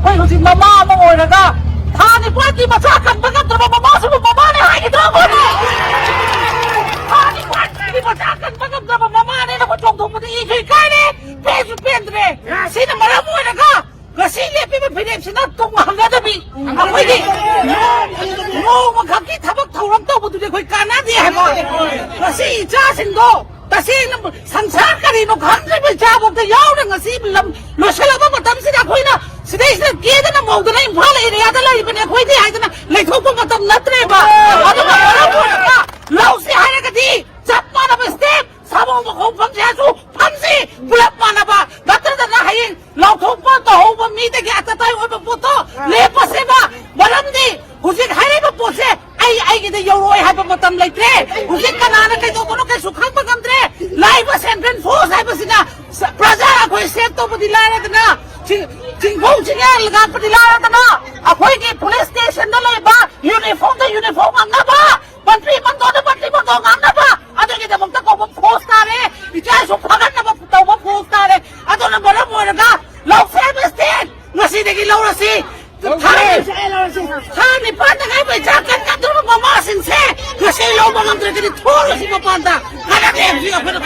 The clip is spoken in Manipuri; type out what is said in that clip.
ꯑꯩꯈꯣꯏ ꯍꯧꯖꯤꯛ ꯃꯃꯥ ꯑꯃ ꯑꯣꯏꯔꯒ ꯊꯥ ꯅꯤꯄꯥꯜꯒꯤ ꯃꯆꯥ ꯀꯟꯕ ꯉꯝꯗ꯭ꯔꯕ ꯃꯃꯥꯁꯤꯕꯨ ꯃꯃꯥꯅꯦ ꯍꯥꯏꯒꯗ꯭ꯔꯥꯕꯣꯅꯦ? ꯊꯥ ꯅꯤꯄꯥꯜꯒꯤ ꯃꯆꯥ ꯀꯟꯕ ꯉꯝꯗ꯭ꯔꯕ ꯃꯃꯥꯅꯦꯅ ꯆꯣꯡꯊꯣꯛꯄꯗ ꯏꯁꯨ ꯏꯀꯥꯏꯔꯦ, ꯄꯦꯟꯁꯨ ꯄꯦꯟꯗ꯭ꯔꯦ꯫ ꯁꯤꯅ ꯃꯔꯝ ꯑꯣꯏꯔꯒ ꯉꯁꯤ ꯂꯦꯞꯄꯤꯕ ꯐꯤꯔꯦꯞꯁꯤꯅ ꯇꯨꯡꯍꯟꯒꯗꯕꯤ ꯑꯩꯈꯣꯏꯒꯤ ꯅꯣꯡꯃꯈꯛꯀꯤ ꯊꯕꯛ ꯊꯧꯔꯝ ꯇꯧꯕꯗꯨꯗꯤ ꯑꯩꯈꯣꯏ ꯀꯥꯟꯅꯗꯦ ꯍꯥꯏꯕ꯫ ꯉꯁꯤ ꯏꯆꯥꯁꯤꯡꯗꯣ ꯇꯁꯦꯡꯅ ꯁꯪꯁꯥꯔ ꯀꯔꯤꯅꯣ ꯈꯪꯗ꯭ꯔꯤꯕ ꯏꯆꯥꯐꯥꯎꯗ ꯌꯥꯎꯔꯦ ꯉꯁꯤ ꯂꯣꯏꯁꯤꯜꯂꯛꯄ ꯃꯇꯝꯁꯤꯗ ꯑꯩꯈꯣꯏꯅ ꯁꯤꯗꯩꯁꯤꯗ ꯀꯦꯗꯅ ꯃꯧꯗꯅ ꯏꯝꯐꯥꯜ ꯑꯦꯔꯤꯌꯥꯗ ꯂꯩꯔꯤꯕꯅꯦ ꯑꯩꯈꯣꯏꯗꯤ ꯍꯥꯏꯗꯅ ꯂꯩꯊꯣꯛꯄ ꯃꯇꯝ ꯅꯠꯇ꯭ꯔꯦꯕ꯫ ꯑꯗꯨꯒ ꯃꯔꯝ ꯑꯣꯏꯔꯒ ꯂꯧꯁꯤ ꯍꯥꯏꯔꯒꯗꯤ ꯆꯞ ꯃꯥꯟꯅꯕ ꯁ꯭ꯇꯦꯞ ꯁꯥꯃꯨ ꯃꯈꯣꯡ ꯐꯝꯁꯤ ꯍꯥꯏꯔꯁꯨ ꯐꯝꯁꯤ ꯄꯨꯂꯞ ꯃꯥꯟꯅꯕ, ꯅꯠꯇ꯭ꯔꯒꯅ ꯍꯌꯦꯡ ꯂꯥꯎꯊꯣꯛꯄ ꯇꯧꯍꯧꯕ ꯃꯤꯗꯒꯤ ꯑꯇꯇꯥꯏ ꯑꯣꯏꯕ ꯄꯣꯠꯇꯣ ꯂꯦꯞꯄꯁꯦꯕ꯫ ꯃꯔꯝꯗꯤ ꯍꯧꯖꯤꯛ ꯍꯥꯏꯔꯤꯕ ꯄꯣꯠꯁꯦ ꯑꯩꯒꯤꯗ ꯌꯧꯔꯛꯑꯣꯏ ꯍꯥꯏꯕ ꯃꯇꯝ ꯂꯩꯇ꯭ꯔꯦ꯫ ꯍꯧꯖꯤꯛ ꯀꯅꯥꯅ ꯀꯩꯗꯧꯕꯅꯣ ꯀꯩꯁꯨ ꯈꯪꯕ ꯉꯝꯗ꯭ꯔꯦ꯫ ꯂꯥꯛꯏꯕ ꯁꯦꯟꯇ꯭ꯔꯦꯜ ꯐꯣꯔꯁ ꯍꯥꯏꯕꯁꯤꯅ ꯄ꯭ꯔꯖꯥ ꯑꯩꯈꯣꯏ ꯁꯦꯞ ꯇꯧꯕꯗꯤ ꯂꯥꯏꯔꯗꯅ ꯆꯤꯡꯐꯧ ꯆꯤꯡꯌꯥ ꯂꯥꯛꯄꯗꯤ ꯂꯥꯏꯔꯗꯅ ꯑꯩꯈꯣꯏꯒꯤ ꯄꯨꯂꯤꯁ ꯁ꯭ꯇꯦꯁꯟꯗ ꯂꯩꯕ ꯌꯨꯅꯤꯐꯣꯔꯝꯗ ꯌꯨꯅꯤꯐꯣꯔꯝ ꯉꯥꯡꯅꯕ, ꯃꯟꯇ꯭ꯔꯤ ꯃꯟꯗꯣꯟꯗ ꯃꯟꯇ꯭ꯔꯤ ꯃꯟꯗꯣꯟ ꯉꯥꯡꯅꯕ, ꯑꯗꯨꯒꯤꯗꯃꯛꯇ ꯀꯧꯕ ꯐꯣꯔꯁ ꯇꯥꯔꯦ, ꯏꯆꯥꯁꯨ ꯐꯒꯠꯅꯕ ꯇꯧꯕ ꯐꯣꯔꯁ ꯇꯥꯔꯦ꯫ ꯑꯗꯨꯅ ꯃꯔꯝ ꯑꯣꯏꯔꯒ ꯂꯧꯁꯦ ꯍꯥꯏꯕ ꯁ꯭ꯇꯦꯟ ꯉꯁꯤꯗꯒꯤ ꯂꯧꯔꯁꯤ꯫ ꯊꯥ ꯅꯤꯄꯥꯜꯗ ꯉꯥꯏꯕ ꯏꯆꯥ ꯀꯟꯒꯗꯧꯔꯕ ꯃꯃꯥꯁꯤꯡꯁꯦ ꯉꯁꯤ ꯂꯧꯕ ꯉꯝꯗ꯭ꯔꯒꯗꯤ ꯊꯣꯛꯂꯁꯤ ꯃꯄꯥꯟꯗ ꯀꯥꯟꯅꯗꯦ ꯍꯧꯖꯤꯛ ꯑꯩꯈꯣꯏꯅ